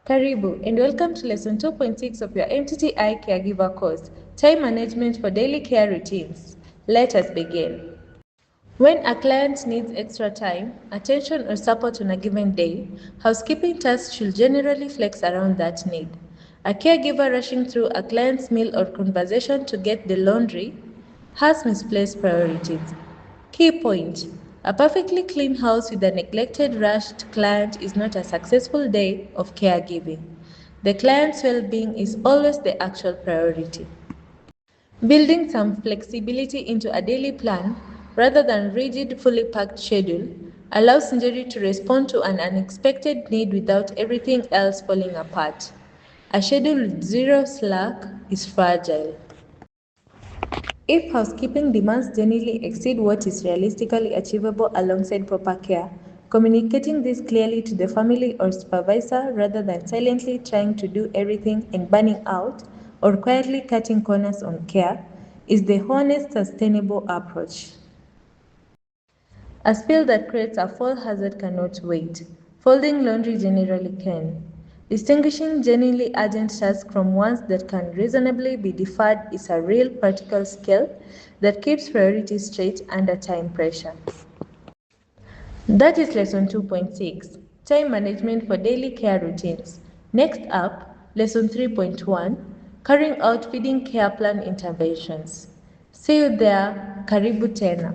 Karibu and welcome to lesson 2.6 of your MTTI Caregiver course, Time Management for Daily Care Routines. Let us begin. When a client needs extra time, attention or support on a given day, housekeeping tasks should generally flex around that need. A caregiver rushing through a client's meal or conversation to get the laundry has misplaced priorities. Key point: a perfectly clean house with a neglected, rushed client is not a successful day of caregiving. The client's well-being is always the actual priority. Building some flexibility into a daily plan rather than rigid, fully packed schedule allows injury to respond to an unexpected need without everything else falling apart. A schedule with zero slack is fragile. If housekeeping demands generally exceed what is realistically achievable alongside proper care, communicating this clearly to the family or supervisor rather than silently trying to do everything and burning out or quietly cutting corners on care is the honest, sustainable approach. A spill that creates a fall hazard cannot wait. Folding laundry generally can. Distinguishing genuinely urgent tasks from ones that can reasonably be deferred is a real practical skill that keeps priorities straight under time pressure. That is lesson 2.6, Time Management for Daily Care Routines. Next up, lesson 3.1, Carrying Out Feeding Care Plan Interventions. See you there. Karibu tena.